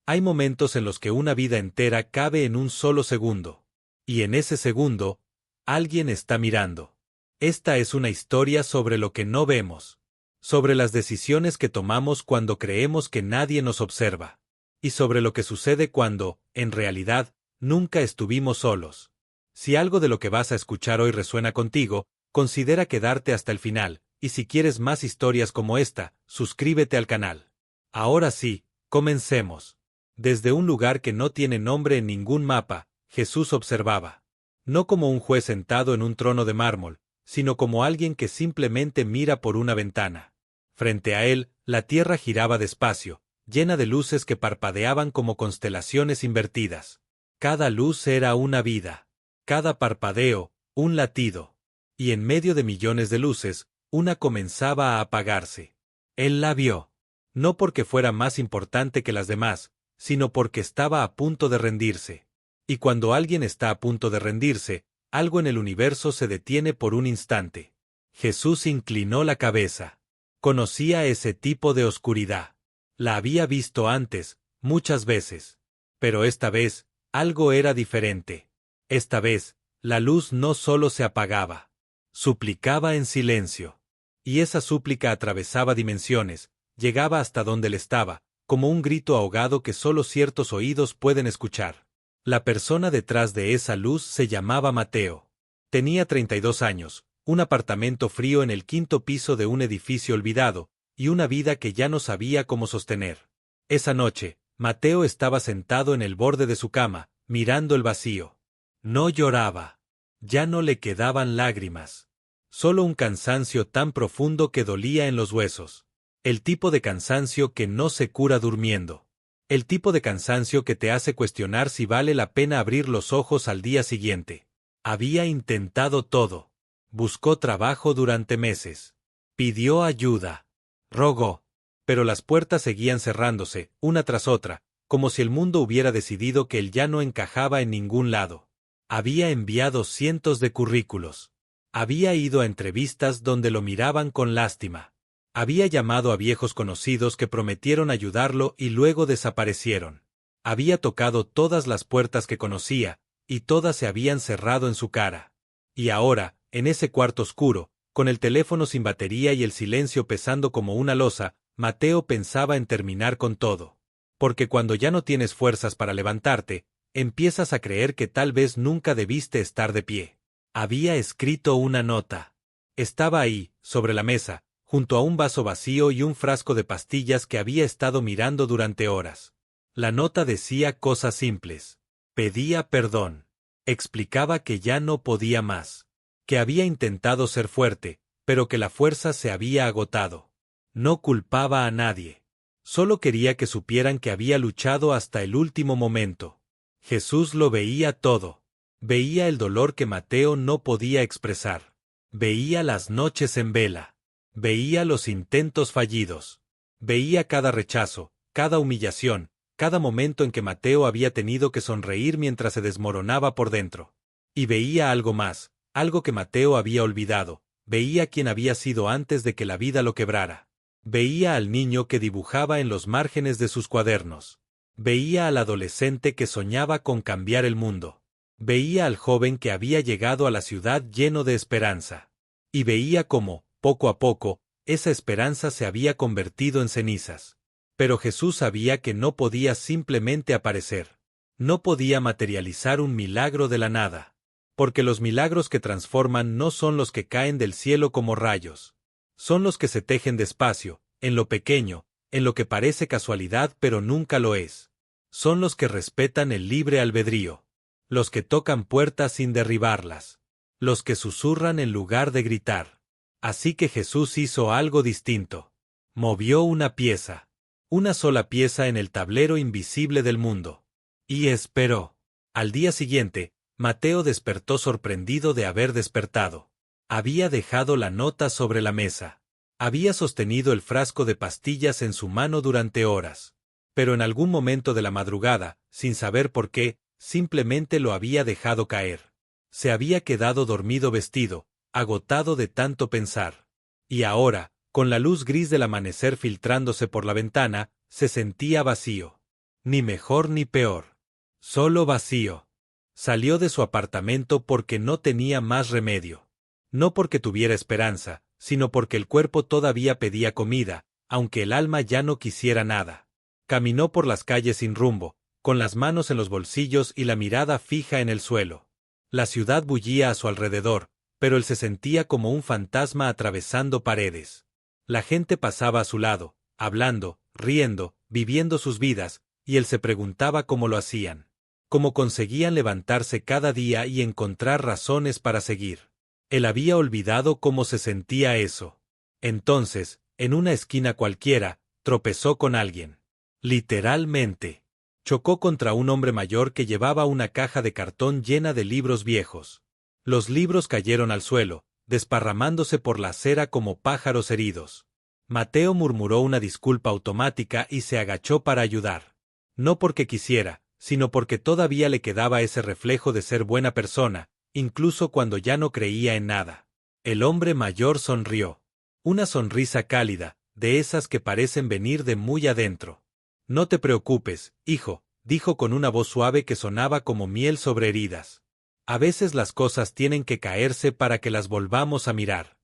Hay momentos en los que una vida entera cabe en un solo segundo. Y en ese segundo, alguien está mirando. Esta es una historia sobre lo que no vemos, sobre las decisiones que tomamos cuando creemos que nadie nos observa, y sobre lo que sucede cuando, en realidad, nunca estuvimos solos. Si algo de lo que vas a escuchar hoy resuena contigo, considera quedarte hasta el final, y si quieres más historias como esta, suscríbete al canal. Ahora sí, comencemos. Desde un lugar que no tiene nombre en ningún mapa, Jesús observaba. No como un juez sentado en un trono de mármol, sino como alguien que simplemente mira por una ventana. Frente a él, la tierra giraba despacio, llena de luces que parpadeaban como constelaciones invertidas. Cada luz era una vida. Cada parpadeo, un latido. Y en medio de millones de luces, una comenzaba a apagarse. Él la vio. No porque fuera más importante que las demás, sino porque estaba a punto de rendirse. Y cuando alguien está a punto de rendirse, algo en el universo se detiene por un instante. Jesús inclinó la cabeza. Conocía ese tipo de oscuridad. La había visto antes, muchas veces. Pero esta vez, algo era diferente. Esta vez, la luz no solo se apagaba. Suplicaba en silencio. Y esa súplica atravesaba dimensiones, llegaba hasta donde él estaba, como un grito ahogado que solo ciertos oídos pueden escuchar. La persona detrás de esa luz se llamaba Mateo. Tenía 32 años, un apartamento frío en el quinto piso de un edificio olvidado, y una vida que ya no sabía cómo sostener. Esa noche, Mateo estaba sentado en el borde de su cama, mirando el vacío. No lloraba. Ya no le quedaban lágrimas. Solo un cansancio tan profundo que dolía en los huesos. El tipo de cansancio que no se cura durmiendo. El tipo de cansancio que te hace cuestionar si vale la pena abrir los ojos al día siguiente. Había intentado todo. Buscó trabajo durante meses. Pidió ayuda. Rogó. Pero las puertas seguían cerrándose, una tras otra, como si el mundo hubiera decidido que él ya no encajaba en ningún lado. Había enviado cientos de currículos. Había ido a entrevistas donde lo miraban con lástima. Había llamado a viejos conocidos que prometieron ayudarlo y luego desaparecieron. Había tocado todas las puertas que conocía, y todas se habían cerrado en su cara. Y ahora, en ese cuarto oscuro, con el teléfono sin batería y el silencio pesando como una losa, Mateo pensaba en terminar con todo. Porque cuando ya no tienes fuerzas para levantarte, empiezas a creer que tal vez nunca debiste estar de pie. Había escrito una nota. Estaba ahí, sobre la mesa, junto a un vaso vacío y un frasco de pastillas que había estado mirando durante horas. La nota decía cosas simples. Pedía perdón. Explicaba que ya no podía más. Que había intentado ser fuerte, pero que la fuerza se había agotado. No culpaba a nadie. Solo quería que supieran que había luchado hasta el último momento. Jesús lo veía todo. Veía el dolor que Mateo no podía expresar. Veía las noches en vela. Veía los intentos fallidos. Veía cada rechazo, cada humillación, cada momento en que Mateo había tenido que sonreír mientras se desmoronaba por dentro. Y veía algo más, algo que Mateo había olvidado. Veía quién había sido antes de que la vida lo quebrara. Veía al niño que dibujaba en los márgenes de sus cuadernos. Veía al adolescente que soñaba con cambiar el mundo. Veía al joven que había llegado a la ciudad lleno de esperanza. Y veía cómo, poco a poco, esa esperanza se había convertido en cenizas. Pero Jesús sabía que no podía simplemente aparecer. No podía materializar un milagro de la nada. Porque los milagros que transforman no son los que caen del cielo como rayos. Son los que se tejen despacio, en lo pequeño, en lo que parece casualidad pero nunca lo es. Son los que respetan el libre albedrío. Los que tocan puertas sin derribarlas. Los que susurran en lugar de gritar. Así que Jesús hizo algo distinto. Movió una pieza. Una sola pieza en el tablero invisible del mundo. Y esperó. Al día siguiente, Mateo despertó sorprendido de haber despertado. Había dejado la nota sobre la mesa. Había sostenido el frasco de pastillas en su mano durante horas. Pero en algún momento de la madrugada, sin saber por qué, simplemente lo había dejado caer. Se había quedado dormido vestido, agotado de tanto pensar. Y ahora, con la luz gris del amanecer filtrándose por la ventana, se sentía vacío. Ni mejor ni peor. Solo vacío. Salió de su apartamento porque no tenía más remedio. No porque tuviera esperanza, sino porque el cuerpo todavía pedía comida, aunque el alma ya no quisiera nada. Caminó por las calles sin rumbo, con las manos en los bolsillos y la mirada fija en el suelo. La ciudad bullía a su alrededor, pero él se sentía como un fantasma atravesando paredes. La gente pasaba a su lado, hablando, riendo, viviendo sus vidas, y él se preguntaba cómo lo hacían. Cómo conseguían levantarse cada día y encontrar razones para seguir. Él había olvidado cómo se sentía eso. Entonces, en una esquina cualquiera, tropezó con alguien. Literalmente. Chocó contra un hombre mayor que llevaba una caja de cartón llena de libros viejos. Los libros cayeron al suelo, desparramándose por la acera como pájaros heridos. Mateo murmuró una disculpa automática y se agachó para ayudar. No porque quisiera, sino porque todavía le quedaba ese reflejo de ser buena persona, incluso cuando ya no creía en nada. El hombre mayor sonrió. Una sonrisa cálida, de esas que parecen venir de muy adentro. No te preocupes, hijo, dijo con una voz suave que sonaba como miel sobre heridas. A veces las cosas tienen que caerse para que las volvamos a mirar.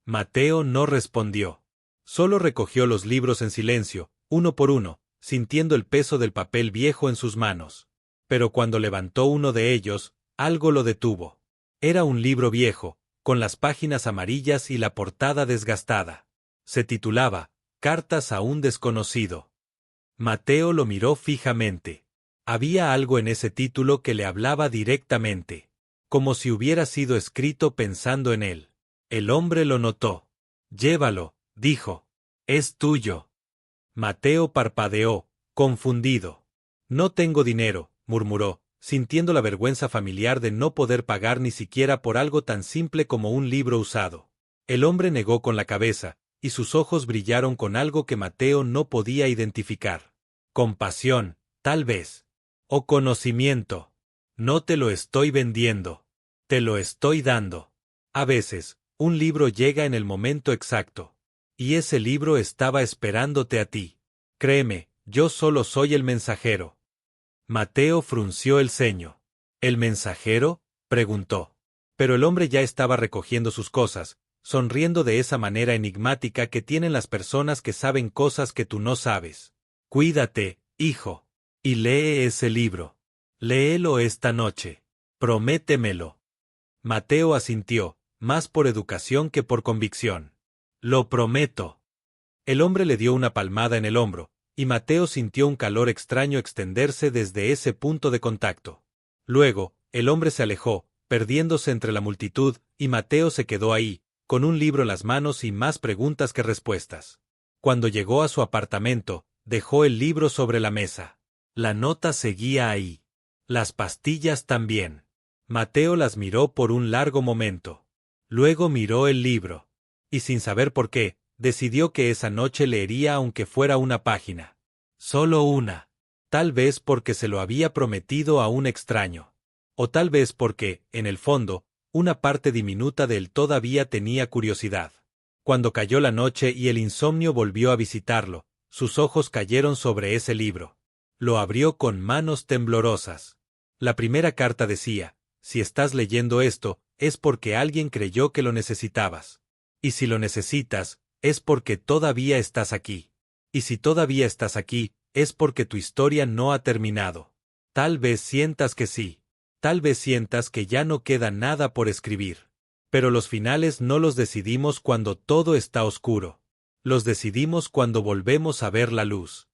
Mateo no respondió. Solo recogió los libros en silencio, uno por uno, sintiendo el peso del papel viejo en sus manos. Pero cuando levantó uno de ellos, algo lo detuvo. Era un libro viejo, con las páginas amarillas y la portada desgastada. Se titulaba Cartas a un desconocido. Mateo lo miró fijamente. Había algo en ese título que le hablaba directamente, como si hubiera sido escrito pensando en él. El hombre lo notó. Llévalo, dijo. Es tuyo. Mateo parpadeó, confundido. No tengo dinero, murmuró, sintiendo la vergüenza familiar de no poder pagar ni siquiera por algo tan simple como un libro usado. El hombre negó con la cabeza, y sus ojos brillaron con algo que Mateo no podía identificar. Compasión, tal vez. O conocimiento. No te lo estoy vendiendo. Te lo estoy dando. A veces, un libro llega en el momento exacto. Y ese libro estaba esperándote a ti. Créeme, yo solo soy el mensajero. Mateo frunció el ceño. ¿El mensajero?, preguntó. Pero el hombre ya estaba recogiendo sus cosas, sonriendo de esa manera enigmática que tienen las personas que saben cosas que tú no sabes. Cuídate, hijo. Y lee ese libro. Léelo esta noche. Prométemelo. Mateo asintió, más por educación que por convicción. Lo prometo. El hombre le dio una palmada en el hombro, y Mateo sintió un calor extraño extenderse desde ese punto de contacto. Luego, el hombre se alejó, perdiéndose entre la multitud, y Mateo se quedó ahí, con un libro en las manos y más preguntas que respuestas. Cuando llegó a su apartamento, dejó el libro sobre la mesa. La nota seguía ahí. Las pastillas también. Mateo las miró por un largo momento. Luego miró el libro. Y sin saber por qué, decidió que esa noche leería aunque fuera una página. Solo una. Tal vez porque se lo había prometido a un extraño. O tal vez porque, en el fondo, una parte diminuta de él todavía tenía curiosidad. Cuando cayó la noche y el insomnio volvió a visitarlo, sus ojos cayeron sobre ese libro. Lo abrió con manos temblorosas. La primera carta decía: si estás leyendo esto, es porque alguien creyó que lo necesitabas. Y si lo necesitas, es porque todavía estás aquí. Y si todavía estás aquí, es porque tu historia no ha terminado. Tal vez sientas que sí. Tal vez sientas que ya no queda nada por escribir. Pero los finales no los decidimos cuando todo está oscuro. Los decidimos cuando volvemos a ver la luz.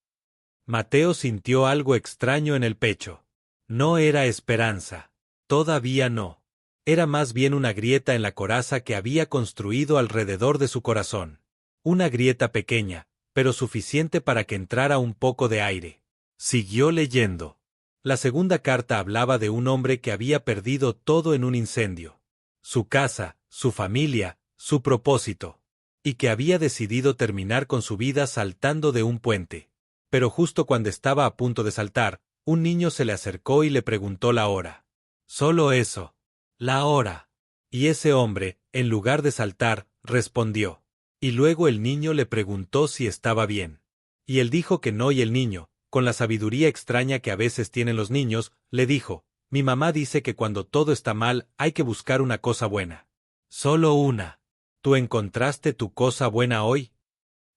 Mateo sintió algo extraño en el pecho. No era esperanza. Todavía no. Era más bien una grieta en la coraza que había construido alrededor de su corazón. Una grieta pequeña, pero suficiente para que entrara un poco de aire. Siguió leyendo. La segunda carta hablaba de un hombre que había perdido todo en un incendio. Su casa, su familia, su propósito. Y que había decidido terminar con su vida saltando de un puente. Pero justo cuando estaba a punto de saltar, un niño se le acercó y le preguntó la hora. Solo eso. La hora. Y ese hombre, en lugar de saltar, respondió. Y luego el niño le preguntó si estaba bien. Y él dijo que no y el niño, con la sabiduría extraña que a veces tienen los niños, le dijo: mi mamá dice que cuando todo está mal hay que buscar una cosa buena. Solo una. ¿Tú encontraste tu cosa buena hoy?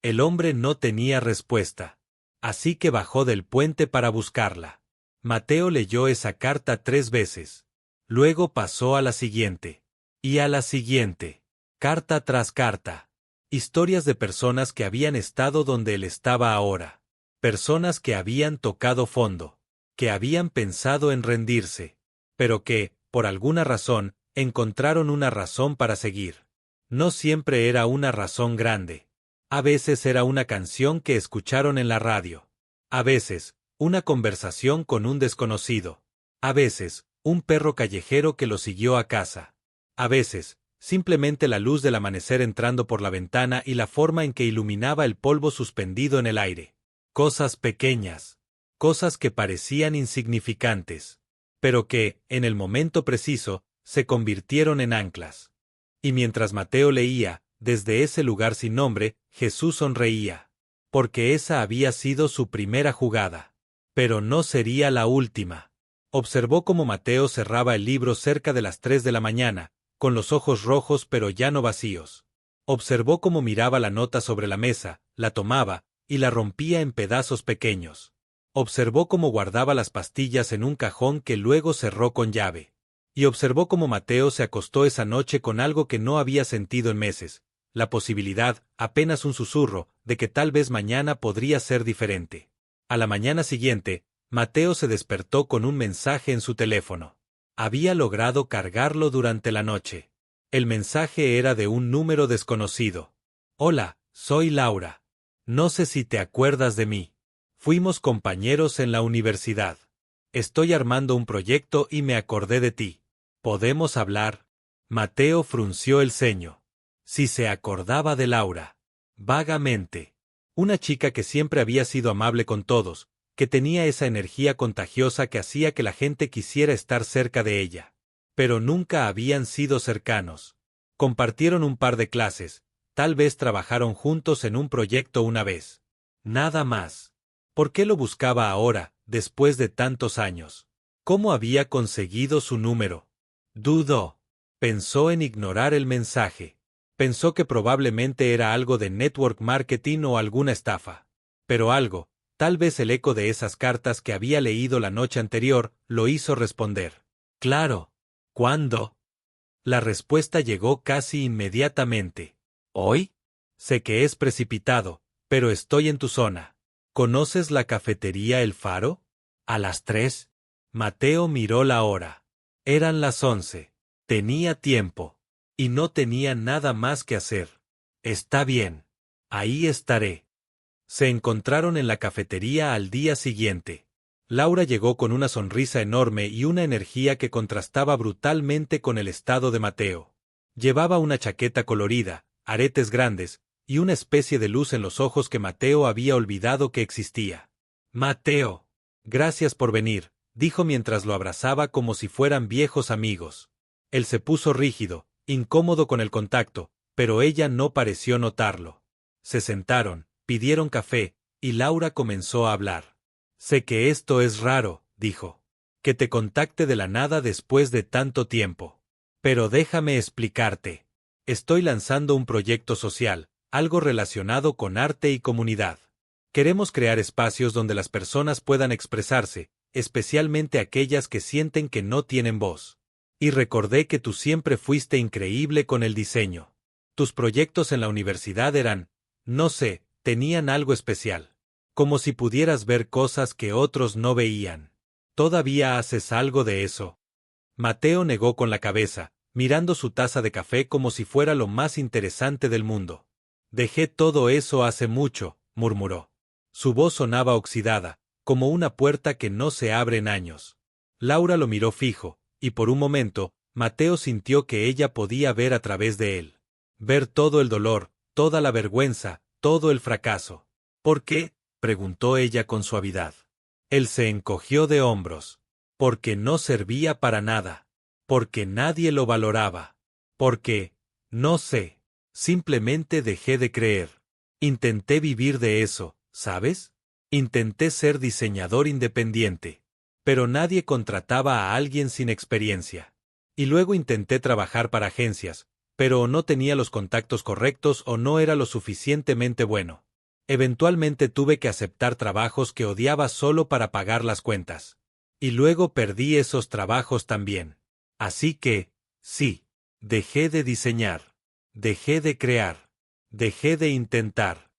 El hombre no tenía respuesta. Así que bajó del puente para buscarla. Mateo leyó esa carta 3 veces. Luego pasó a la siguiente. Y a la siguiente. Carta tras carta. Historias de personas que habían estado donde él estaba ahora. Personas que habían tocado fondo. Que habían pensado en rendirse. Pero que, por alguna razón, encontraron una razón para seguir. No siempre era una razón grande. A veces era una canción que escucharon en la radio. A veces, una conversación con un desconocido. A veces, un perro callejero que lo siguió a casa. A veces, simplemente la luz del amanecer entrando por la ventana y la forma en que iluminaba el polvo suspendido en el aire. Cosas pequeñas. Cosas que parecían insignificantes. Pero que, en el momento preciso, se convirtieron en anclas. Y mientras Mateo leía, desde ese lugar sin nombre, Jesús sonreía. Porque esa había sido su primera jugada. Pero no sería la última. Observó cómo Mateo cerraba el libro cerca de las 3 de la mañana, con los ojos rojos pero ya no vacíos. Observó cómo miraba la nota sobre la mesa, la tomaba, y la rompía en pedazos pequeños. Observó cómo guardaba las pastillas en un cajón que luego cerró con llave. Y observó cómo Mateo se acostó esa noche con algo que no había sentido en meses, la posibilidad, apenas un susurro, de que tal vez mañana podría ser diferente. A la mañana siguiente, Mateo se despertó con un mensaje en su teléfono. Había logrado cargarlo durante la noche. El mensaje era de un número desconocido. Hola, soy Laura. No sé si te acuerdas de mí. Fuimos compañeros en la universidad. Estoy armando un proyecto y me acordé de ti. ¿Podemos hablar? Mateo frunció el ceño. Si se acordaba de Laura. Vagamente. Una chica que siempre había sido amable con todos, que tenía esa energía contagiosa que hacía que la gente quisiera estar cerca de ella. Pero nunca habían sido cercanos. Compartieron un par de clases, tal vez trabajaron juntos en un proyecto una vez. Nada más. ¿Por qué lo buscaba ahora, después de tantos años? ¿Cómo había conseguido su número? Dudó. Pensó en ignorar el mensaje. Pensó que probablemente era algo de network marketing o alguna estafa. Pero algo, tal vez el eco de esas cartas que había leído la noche anterior, lo hizo responder. Claro. ¿Cuándo? La respuesta llegó casi inmediatamente. ¿Hoy? Sé que es precipitado, pero estoy en tu zona. ¿Conoces la cafetería El Faro? ¿A las 3? Mateo miró la hora. Eran las 11. Tenía tiempo. Y no tenía nada más que hacer. Está bien. Ahí estaré. Se encontraron en la cafetería al día siguiente. Laura llegó con una sonrisa enorme y una energía que contrastaba brutalmente con el estado de Mateo. Llevaba una chaqueta colorida, aretes grandes, y una especie de luz en los ojos que Mateo había olvidado que existía. Mateo. Gracias por venir, dijo mientras lo abrazaba como si fueran viejos amigos. Él se puso rígido, incómodo con el contacto, pero ella no pareció notarlo. Se sentaron, pidieron café, y Laura comenzó a hablar. Sé que esto es raro, dijo. Que te contacte de la nada después de tanto tiempo. Pero déjame explicarte. Estoy lanzando un proyecto social, algo relacionado con arte y comunidad. Queremos crear espacios donde las personas puedan expresarse, especialmente aquellas que sienten que no tienen voz. Y recordé que tú siempre fuiste increíble con el diseño. Tus proyectos en la universidad eran, no sé, tenían algo especial. Como si pudieras ver cosas que otros no veían. ¿Todavía haces algo de eso? Mateo negó con la cabeza, mirando su taza de café como si fuera lo más interesante del mundo. Dejé todo eso hace mucho, murmuró. Su voz sonaba oxidada, como una puerta que no se abre en años. Laura lo miró fijo, y por un momento, Mateo sintió que ella podía ver a través de él. Ver todo el dolor, toda la vergüenza, todo el fracaso. ¿Por qué?, preguntó ella con suavidad. Él se encogió de hombros. Porque no servía para nada. Porque nadie lo valoraba. Porque, no sé, simplemente dejé de creer. Intenté vivir de eso, ¿sabes? Intenté ser diseñador independiente, pero nadie contrataba a alguien sin experiencia. Y luego intenté trabajar para agencias, pero o no tenía los contactos correctos o no era lo suficientemente bueno. Eventualmente tuve que aceptar trabajos que odiaba solo para pagar las cuentas. Y luego perdí esos trabajos también. Así que, sí, dejé de diseñar, dejé de crear, dejé de intentar.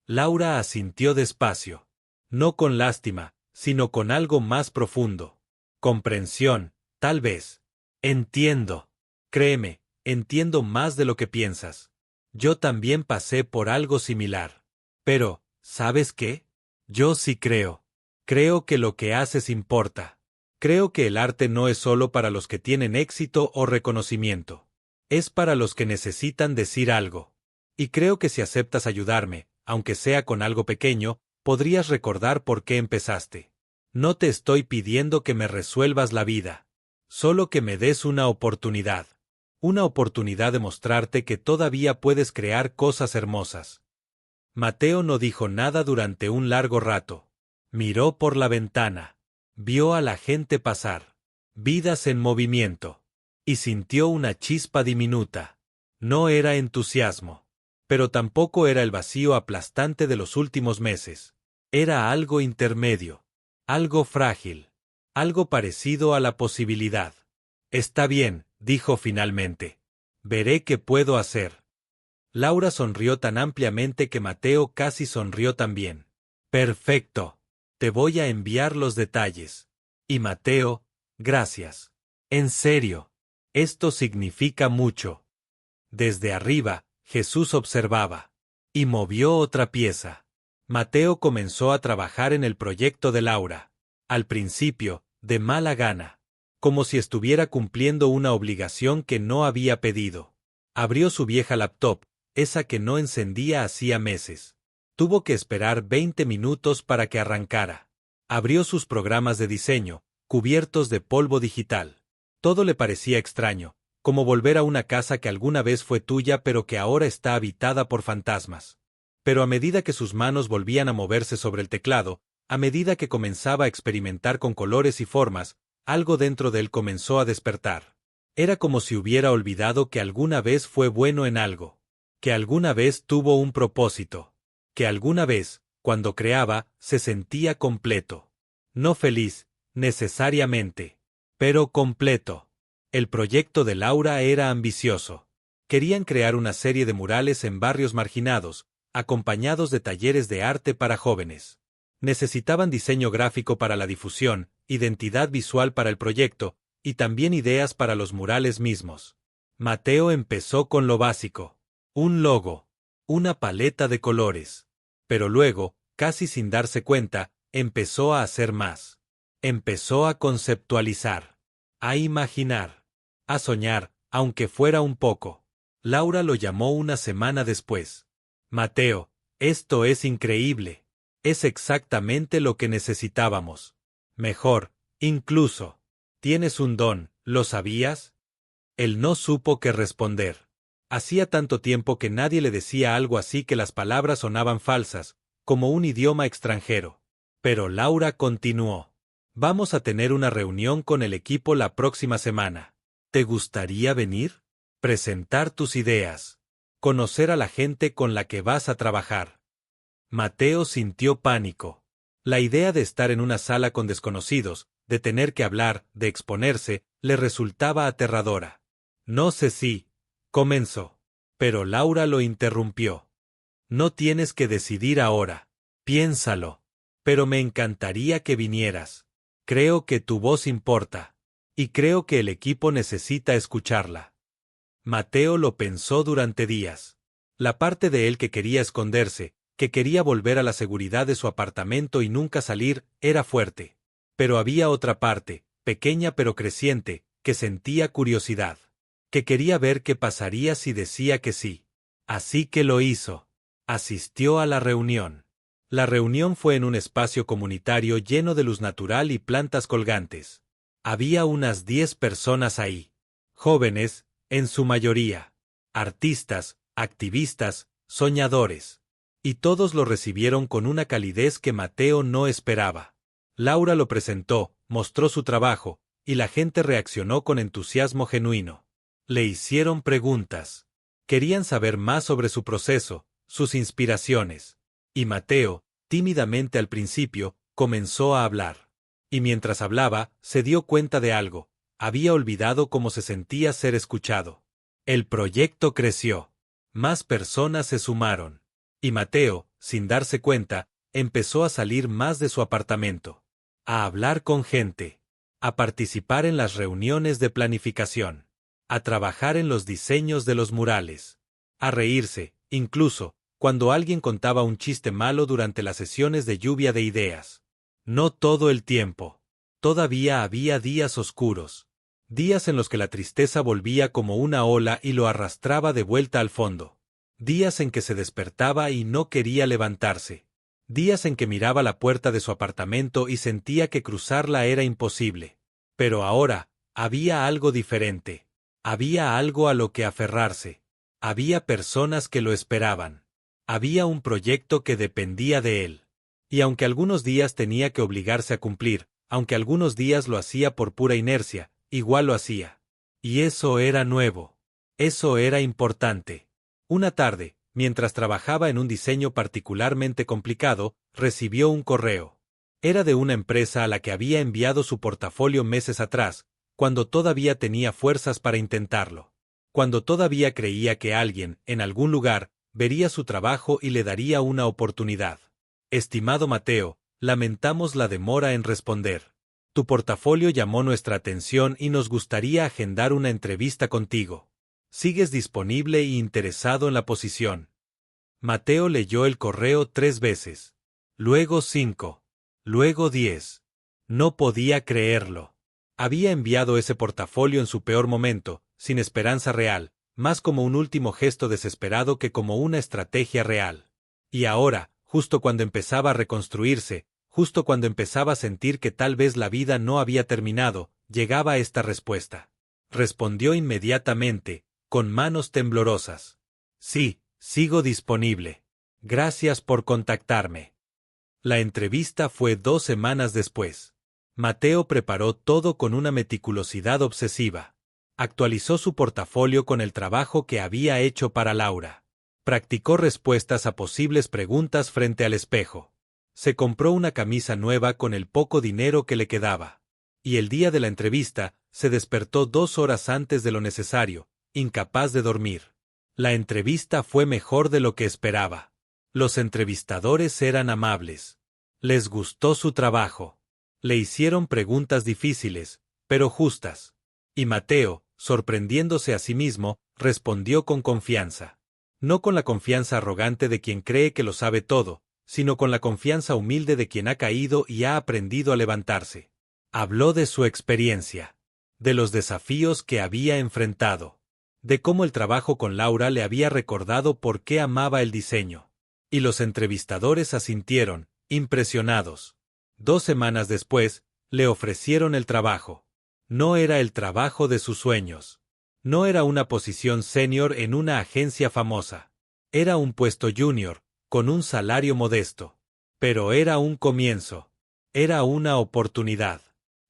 Laura asintió despacio. No con lástima, sino con algo más profundo. Comprensión, tal vez. Entiendo. Créeme, entiendo más de lo que piensas. Yo también pasé por algo similar. Pero, ¿sabes qué? Yo sí creo. Creo que lo que haces importa. Creo que el arte no es solo para los que tienen éxito o reconocimiento. Es para los que necesitan decir algo. Y creo que si aceptas ayudarme, aunque sea con algo pequeño, podrías recordar por qué empezaste. No te estoy pidiendo que me resuelvas la vida. Solo que me des una oportunidad. Una oportunidad de mostrarte que todavía puedes crear cosas hermosas. Mateo no dijo nada durante un largo rato. Miró por la ventana. Vio a la gente pasar. Vidas en movimiento. Y sintió una chispa diminuta. No era entusiasmo. Pero tampoco era el vacío aplastante de los últimos meses. Era algo intermedio. Algo frágil. Algo parecido a la posibilidad. Está bien, dijo finalmente. Veré qué puedo hacer. Laura sonrió tan ampliamente que Mateo casi sonrió también. Perfecto. Te voy a enviar los detalles. Y Mateo, gracias. En serio. Esto significa mucho. Desde arriba, Jesús observaba. Y movió otra pieza. Mateo comenzó a trabajar en el proyecto de Laura. Al principio, de mala gana. Como si estuviera cumpliendo una obligación que no había pedido. Abrió su vieja laptop, esa que no encendía hacía meses. Tuvo que esperar 20 minutos para que arrancara. Abrió sus programas de diseño, cubiertos de polvo digital. Todo le parecía extraño, como volver a una casa que alguna vez fue tuya pero que ahora está habitada por fantasmas. Pero a medida que sus manos volvían a moverse sobre el teclado, a medida que comenzaba a experimentar con colores y formas, algo dentro de él comenzó a despertar. Era como si hubiera olvidado que alguna vez fue bueno en algo. Que alguna vez tuvo un propósito. Que alguna vez, cuando creaba, se sentía completo. No feliz, necesariamente, pero completo. El proyecto de Laura era ambicioso. Querían crear una serie de murales en barrios marginados, acompañados de talleres de arte para jóvenes. Necesitaban diseño gráfico para la difusión, identidad visual para el proyecto, y también ideas para los murales mismos. Mateo empezó con lo básico. Un logo. Una paleta de colores. Pero luego, casi sin darse cuenta, empezó a hacer más. Empezó a conceptualizar. A imaginar. A soñar, aunque fuera un poco. Laura lo llamó una semana después. Mateo, esto es increíble. Es exactamente lo que necesitábamos. Mejor, incluso. Tienes un don, ¿lo sabías? Él no supo qué responder. Hacía tanto tiempo que nadie le decía algo así que las palabras sonaban falsas, como un idioma extranjero. Pero Laura continuó. Vamos a tener una reunión con el equipo la próxima semana. ¿Te gustaría venir? Presentar tus ideas. Conocer a la gente con la que vas a trabajar. Mateo sintió pánico. La idea de estar en una sala con desconocidos, de tener que hablar, de exponerse, le resultaba aterradora. No sé si, comenzó. Pero Laura lo interrumpió. No tienes que decidir ahora. Piénsalo. Pero me encantaría que vinieras. Creo que tu voz importa. Y creo que el equipo necesita escucharla. Mateo lo pensó durante días. La parte de él que quería esconderse, que quería volver a la seguridad de su apartamento y nunca salir, era fuerte. Pero había otra parte, pequeña pero creciente, que sentía curiosidad. Que quería ver qué pasaría si decía que sí. Así que lo hizo. Asistió a la reunión. La reunión fue en un espacio comunitario lleno de luz natural y plantas colgantes. Había unas 10 personas ahí. Jóvenes, en su mayoría. Artistas, activistas, soñadores. Y todos lo recibieron con una calidez que Mateo no esperaba. Laura lo presentó, mostró su trabajo, y la gente reaccionó con entusiasmo genuino. Le hicieron preguntas. Querían saber más sobre su proceso, sus inspiraciones. Y Mateo, tímidamente al principio, comenzó a hablar. Y mientras hablaba, se dio cuenta de algo. Había olvidado cómo se sentía ser escuchado. El proyecto creció. Más personas se sumaron. Y Mateo, sin darse cuenta, empezó a salir más de su apartamento. A hablar con gente. A participar en las reuniones de planificación. A trabajar en los diseños de los murales. A reírse, incluso, cuando alguien contaba un chiste malo durante las sesiones de lluvia de ideas. No todo el tiempo. Todavía había días oscuros. Días en los que la tristeza volvía como una ola y lo arrastraba de vuelta al fondo. Días en que se despertaba y no quería levantarse. Días en que miraba la puerta de su apartamento y sentía que cruzarla era imposible. Pero ahora, había algo diferente. Había algo a lo que aferrarse. Había personas que lo esperaban. Había un proyecto que dependía de él. Y aunque algunos días tenía que obligarse a cumplir, aunque algunos días lo hacía por pura inercia, igual lo hacía. Y eso era nuevo. Eso era importante. Una tarde, mientras trabajaba en un diseño particularmente complicado, recibió un correo. Era de una empresa a la que había enviado su portafolio meses atrás, cuando todavía tenía fuerzas para intentarlo. Cuando todavía creía que alguien, en algún lugar, vería su trabajo y le daría una oportunidad. Estimado Mateo, lamentamos la demora en responder. Tu portafolio llamó nuestra atención y nos gustaría agendar una entrevista contigo. ¿Sigues disponible e interesado en la posición? Mateo leyó el correo 3 veces. Luego 5. Luego 10. No podía creerlo. Había enviado ese portafolio en su peor momento, sin esperanza real, más como un último gesto desesperado que como una estrategia real. Y ahora, justo cuando empezaba a reconstruirse, justo cuando empezaba a sentir que tal vez la vida no había terminado, llegaba esta respuesta. Respondió inmediatamente, con manos temblorosas. Sí, sigo disponible. Gracias por contactarme. La entrevista fue 2 semanas después. Mateo preparó todo con una meticulosidad obsesiva. Actualizó su portafolio con el trabajo que había hecho para Laura. Practicó respuestas a posibles preguntas frente al espejo. Se compró una camisa nueva con el poco dinero que le quedaba. Y el día de la entrevista, se despertó 2 horas antes de lo necesario, incapaz de dormir. La entrevista fue mejor de lo que esperaba. Los entrevistadores eran amables. Les gustó su trabajo. Le hicieron preguntas difíciles, pero justas. Y Mateo, sorprendiéndose a sí mismo, respondió con confianza. No con la confianza arrogante de quien cree que lo sabe todo, sino con la confianza humilde de quien ha caído y ha aprendido a levantarse. Habló de su experiencia, de los desafíos que había enfrentado, de cómo el trabajo con Laura le había recordado por qué amaba el diseño. Y los entrevistadores asintieron, impresionados. 2 semanas después, le ofrecieron el trabajo. No era el trabajo de sus sueños. No era una posición senior en una agencia famosa. Era un puesto junior, con un salario modesto. Pero era un comienzo. Era una oportunidad.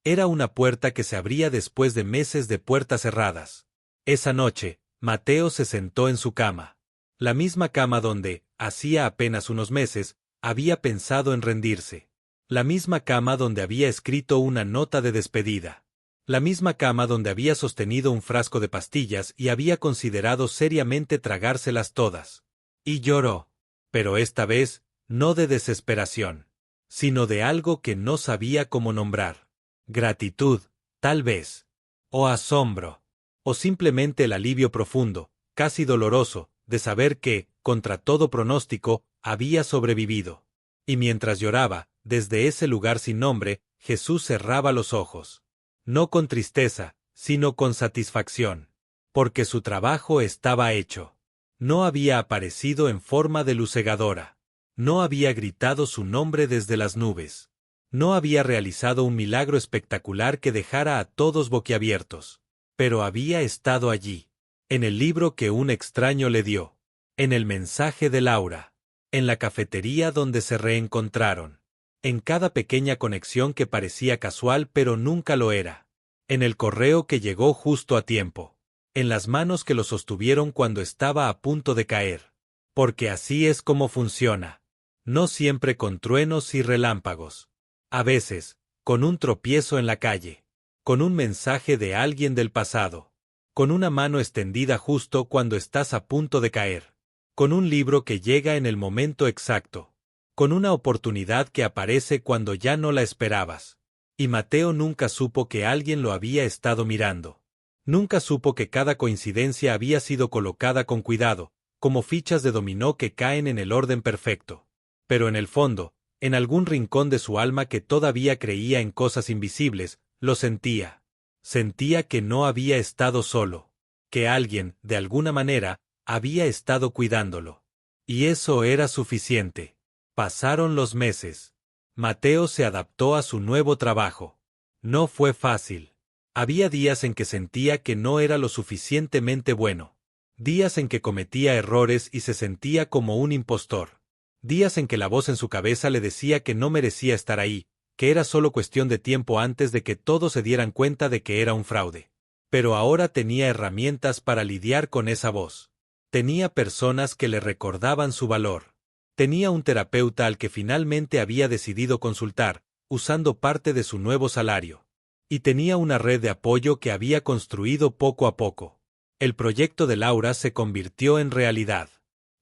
Era una puerta que se abría después de meses de puertas cerradas. Esa noche, Mateo se sentó en su cama. La misma cama donde, hacía apenas unos meses, había pensado en rendirse. La misma cama donde había escrito una nota de despedida. La misma cama donde había sostenido un frasco de pastillas y había considerado seriamente tragárselas todas. Y lloró. Pero esta vez, no de desesperación, sino de algo que no sabía cómo nombrar. Gratitud, tal vez. O asombro. O simplemente el alivio profundo, casi doloroso, de saber que, contra todo pronóstico, había sobrevivido. Y mientras lloraba, desde ese lugar sin nombre, Jesús cerraba los ojos. No con tristeza, sino con satisfacción. Porque su trabajo estaba hecho. No había aparecido en forma de lucegadora. No había gritado su nombre desde las nubes. No había realizado un milagro espectacular que dejara a todos boquiabiertos. Pero había estado allí. En el libro que un extraño le dio. En el mensaje de Laura. en la cafetería donde se reencontraron, en cada pequeña conexión que parecía casual pero nunca lo era, en el correo que llegó justo a tiempo, en las manos que lo sostuvieron cuando estaba a punto de caer. Porque así es como funciona. No siempre con truenos y relámpagos. A veces, con un tropiezo en la calle, con un mensaje de alguien del pasado, con una mano extendida justo cuando estás a punto de caer, con un libro que llega en el momento exacto, con una oportunidad que aparece cuando ya no la esperabas. Y Mateo nunca supo que alguien lo había estado mirando. Nunca supo que cada coincidencia había sido colocada con cuidado, como fichas de dominó que caen en el orden perfecto. Pero en el fondo, en algún rincón de su alma que todavía creía en cosas invisibles, lo sentía. Sentía que no había estado solo, que alguien, de alguna manera, había estado cuidándolo. Y eso era suficiente. Pasaron los meses. Mateo se adaptó a su nuevo trabajo. No fue fácil. Había días en que sentía que no era lo suficientemente bueno. Días en que cometía errores y se sentía como un impostor. Días en que la voz en su cabeza le decía que no merecía estar ahí, que era solo cuestión de tiempo antes de que todos se dieran cuenta de que era un fraude. Pero ahora tenía herramientas para lidiar con esa voz. Tenía personas que le recordaban su valor. Tenía un terapeuta al que finalmente había decidido consultar, usando parte de su nuevo salario. Y tenía una red de apoyo que había construido poco a poco. El proyecto de Laura se convirtió en realidad.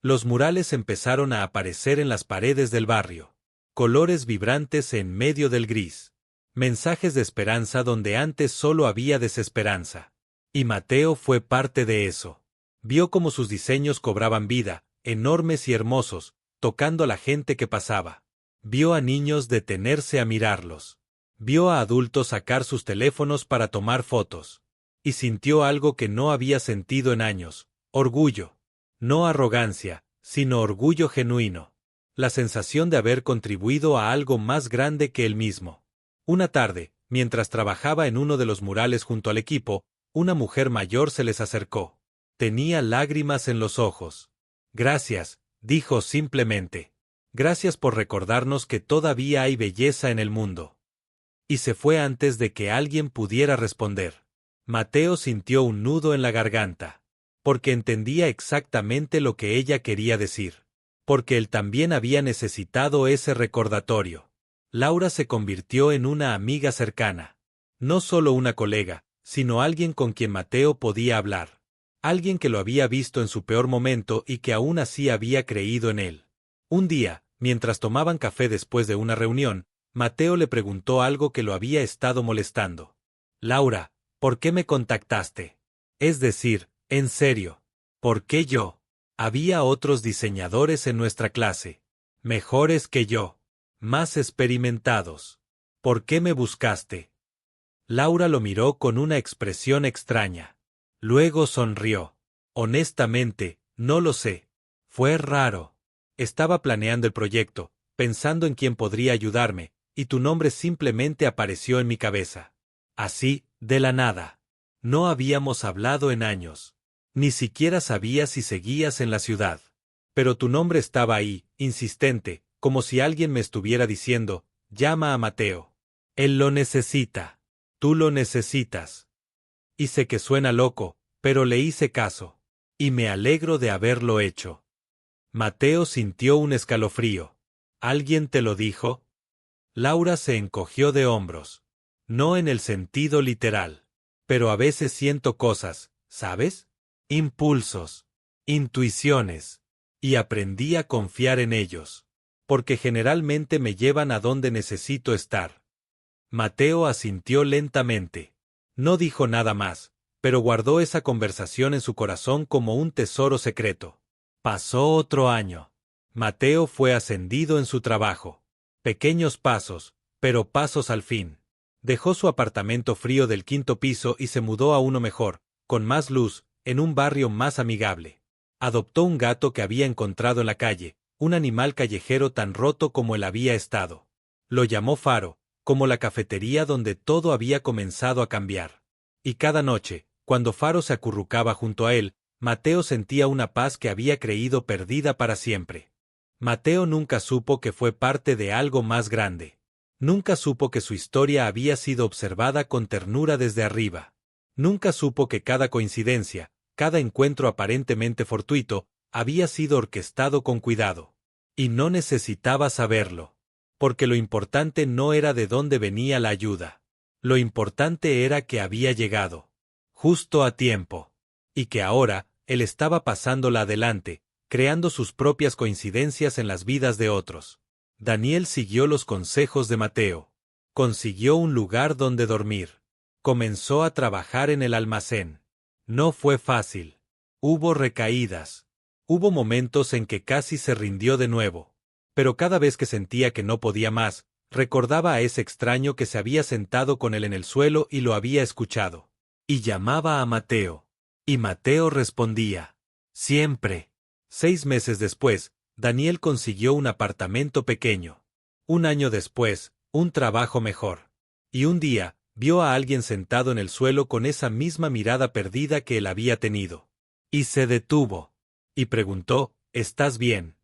Los murales empezaron a aparecer en las paredes del barrio. Colores vibrantes en medio del gris. Mensajes de esperanza donde antes solo había desesperanza. Y Mateo fue parte de eso. Vio cómo sus diseños cobraban vida, enormes y hermosos, tocando a la gente que pasaba. Vio a niños detenerse a mirarlos. Vio a adultos sacar sus teléfonos para tomar fotos. Y sintió algo que no había sentido en años: orgullo. No arrogancia, sino orgullo genuino. La sensación de haber contribuido a algo más grande que él mismo. Una tarde, mientras trabajaba en uno de los murales junto al equipo, una mujer mayor se les acercó. Tenía lágrimas en los ojos. Gracias, dijo simplemente. Gracias por recordarnos que todavía hay belleza en el mundo. Y se fue antes de que alguien pudiera responder. Mateo sintió un nudo en la garganta. Porque entendía exactamente lo que ella quería decir. Porque él también había necesitado ese recordatorio. Laura se convirtió en una amiga cercana. No solo una colega, sino alguien con quien Mateo podía hablar. Alguien que lo había visto en su peor momento y que aún así había creído en él. Un día, mientras tomaban café después de una reunión, Mateo le preguntó algo que lo había estado molestando. Laura, ¿por qué me contactaste? Es decir, en serio, ¿por qué yo? Había otros diseñadores en nuestra clase. Mejores que yo. Más experimentados. ¿Por qué me buscaste? Laura lo miró con una expresión extraña. Luego sonrió. Honestamente, no lo sé. Fue raro. Estaba planeando el proyecto, pensando en quién podría ayudarme, y tu nombre simplemente apareció en mi cabeza. Así, de la nada. No habíamos hablado en años. Ni siquiera sabía si seguías en la ciudad. Pero tu nombre estaba ahí, insistente, como si alguien me estuviera diciendo, llama a Mateo. Él lo necesita. Tú lo necesitas. Y sé que suena loco, pero le hice caso. Y me alegro de haberlo hecho. Mateo sintió un escalofrío. ¿Alguien te lo dijo? Laura se encogió de hombros. No en el sentido literal. Pero a veces siento cosas, ¿sabes? Impulsos. Intuiciones. Y aprendí a confiar en ellos. Porque generalmente me llevan a donde necesito estar. Mateo asintió lentamente. No dijo nada más, pero guardó esa conversación en su corazón como un tesoro secreto. Pasó otro año. Mateo fue ascendido en su trabajo. Pequeños pasos, pero pasos al fin. Dejó su apartamento frío del 5º piso y se mudó a uno mejor, con más luz, en un barrio más amigable. Adoptó un gato que había encontrado en la calle, un animal callejero tan roto como él había estado. Lo llamó Faro, como la cafetería donde todo había comenzado a cambiar. Y cada noche, cuando Faro se acurrucaba junto a él, Mateo sentía una paz que había creído perdida para siempre. Mateo nunca supo que fue parte de algo más grande. Nunca supo que su historia había sido observada con ternura desde arriba. Nunca supo que cada coincidencia, cada encuentro aparentemente fortuito, había sido orquestado con cuidado. Y no necesitaba saberlo. Porque lo importante no era de dónde venía la ayuda. Lo importante era que había llegado. Justo a tiempo. Y que ahora, él estaba pasándola adelante, creando sus propias coincidencias en las vidas de otros. Daniel siguió los consejos de Mateo. Consiguió un lugar donde dormir. Comenzó a trabajar en el almacén. No fue fácil. Hubo recaídas. Hubo momentos en que casi se rindió de nuevo. Pero cada vez que sentía que no podía más, recordaba a ese extraño que se había sentado con él en el suelo y lo había escuchado. Y llamaba a Mateo. Y Mateo respondía. Siempre. 6 meses después, Daniel consiguió un apartamento pequeño. Un año después, un trabajo mejor. Y un día, vio a alguien sentado en el suelo con esa misma mirada perdida que él había tenido. Y se detuvo. Y preguntó, ¿estás bien?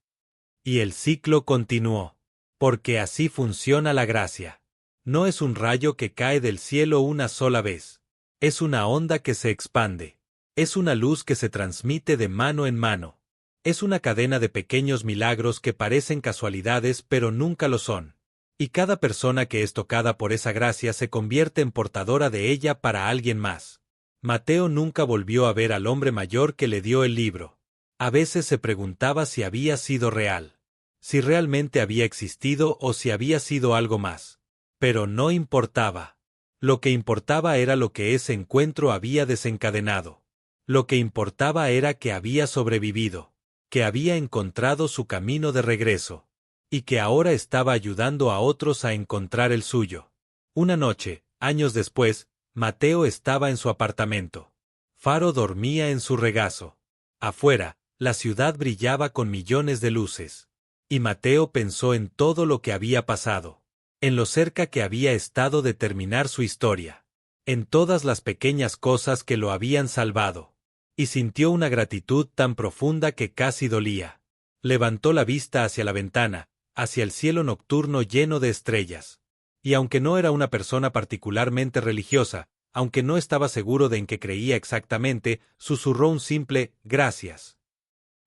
Y el ciclo continuó. Porque así funciona la gracia. No es un rayo que cae del cielo una sola vez. Es una onda que se expande. Es una luz que se transmite de mano en mano. Es una cadena de pequeños milagros que parecen casualidades pero nunca lo son. Y cada persona que es tocada por esa gracia se convierte en portadora de ella para alguien más. Mateo nunca volvió a ver al hombre mayor que le dio el libro. A veces se preguntaba si había sido real. Si realmente había existido o si había sido algo más. Pero no importaba. Lo que importaba era lo que ese encuentro había desencadenado. Lo que importaba era que había sobrevivido. Que había encontrado su camino de regreso. Y que ahora estaba ayudando a otros a encontrar el suyo. Una noche, años después, Mateo estaba en su apartamento. Faro dormía en su regazo. Afuera, la ciudad brillaba con millones de luces. Y Mateo pensó en todo lo que había pasado. En lo cerca que había estado de terminar su historia. En todas las pequeñas cosas que lo habían salvado. Y sintió una gratitud tan profunda que casi dolía. Levantó la vista hacia la ventana, hacia el cielo nocturno lleno de estrellas. Y aunque no era una persona particularmente religiosa, aunque no estaba seguro de en qué creía exactamente, susurró un simple «gracias».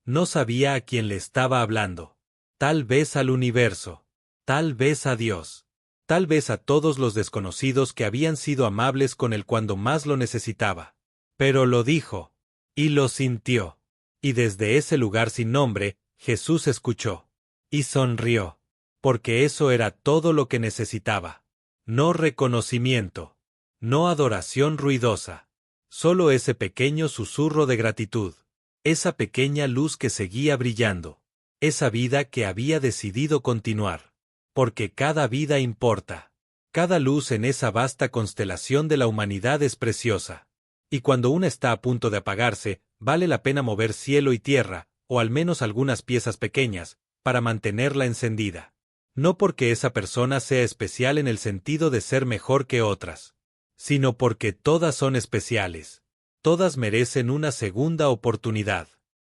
No sabía a quién le estaba hablando. Tal vez al universo. Tal vez a Dios. Tal vez a todos los desconocidos que habían sido amables con él cuando más lo necesitaba. Pero lo dijo. Y lo sintió. Y desde ese lugar sin nombre, Jesús escuchó. Y sonrió. Porque eso era todo lo que necesitaba. No reconocimiento. No adoración ruidosa. Solo ese pequeño susurro de gratitud. Esa pequeña luz que seguía brillando. Esa vida que había decidido continuar. Porque cada vida importa. Cada luz en esa vasta constelación de la humanidad es preciosa. Y cuando una está a punto de apagarse, vale la pena mover cielo y tierra, o al menos algunas piezas pequeñas, para mantenerla encendida. No porque esa persona sea especial en el sentido de ser mejor que otras, sino porque todas son especiales. Todas merecen una segunda oportunidad.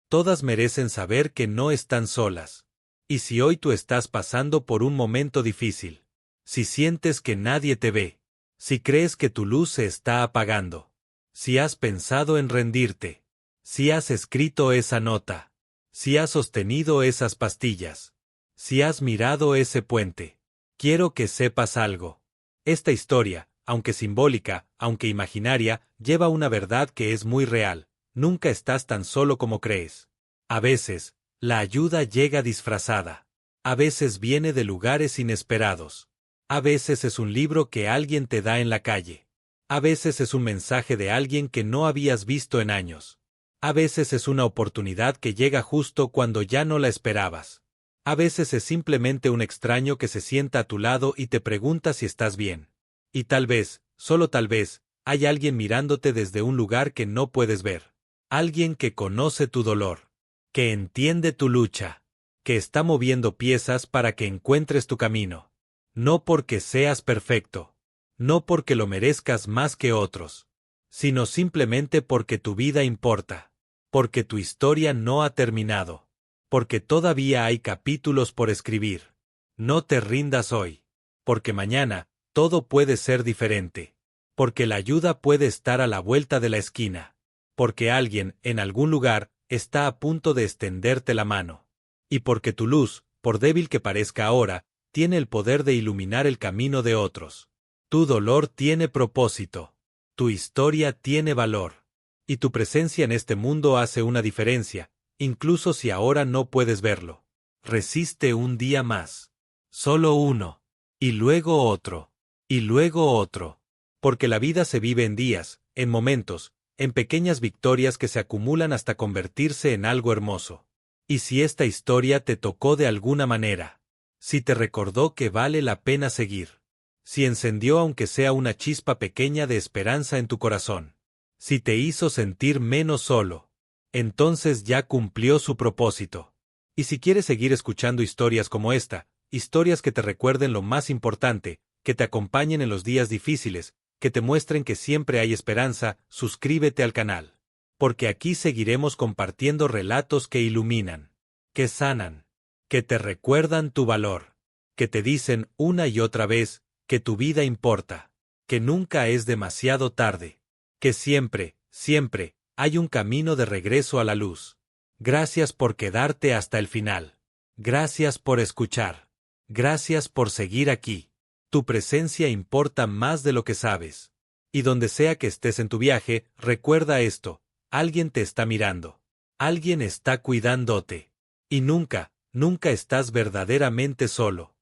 Todas merecen saber que no están solas. Y si hoy tú estás pasando por un momento difícil, si sientes que nadie te ve, si crees que tu luz se está apagando, si has pensado en rendirte, si has escrito esa nota, si has sostenido esas pastillas, si has mirado ese puente, quiero que sepas algo. Esta historia, aunque simbólica, aunque imaginaria, lleva una verdad que es muy real. Nunca estás tan solo como crees. A veces, la ayuda llega disfrazada. A veces viene de lugares inesperados. A veces es un libro que alguien te da en la calle. A veces es un mensaje de alguien que no habías visto en años. A veces es una oportunidad que llega justo cuando ya no la esperabas. A veces es simplemente un extraño que se sienta a tu lado y te pregunta si estás bien. Y tal vez, solo tal vez, hay alguien mirándote desde un lugar que no puedes ver. Alguien que conoce tu dolor. Que entiende tu lucha. Que está moviendo piezas para que encuentres tu camino. No porque seas perfecto. No porque lo merezcas más que otros. Sino simplemente porque tu vida importa. Porque tu historia no ha terminado. porque todavía hay capítulos por escribir. No te rindas hoy, porque mañana, todo puede ser diferente. Porque la ayuda puede estar a la vuelta de la esquina. Porque alguien, en algún lugar, está a punto de extenderte la mano. Y porque tu luz, por débil que parezca ahora, tiene el poder de iluminar el camino de otros. Tu dolor tiene propósito. Tu historia tiene valor. Y tu presencia en este mundo hace una diferencia, incluso si ahora no puedes verlo. Resiste un día más. Solo uno. Y luego otro. Y luego otro. Porque la vida se vive en días, en momentos, en pequeñas victorias que se acumulan hasta convertirse en algo hermoso. Y si esta historia te tocó de alguna manera, si te recordó que vale la pena seguir, si encendió aunque sea una chispa pequeña de esperanza en tu corazón, si te hizo sentir menos solo, entonces ya cumplió su propósito. Y si quieres seguir escuchando historias como esta, historias que te recuerden lo más importante, que te acompañen en los días difíciles, que te muestren que siempre hay esperanza, suscríbete al canal. Porque aquí seguiremos compartiendo relatos que iluminan, que sanan, que te recuerdan tu valor, que te dicen una y otra vez que tu vida importa, que nunca es demasiado tarde, que siempre, siempre, hay un camino de regreso a la luz. Gracias por quedarte hasta el final. Gracias por escuchar. Gracias por seguir aquí. Tu presencia importa más de lo que sabes. Y donde sea que estés en tu viaje, recuerda esto. Alguien te está mirando. Alguien está cuidándote. Y nunca, nunca estás verdaderamente solo.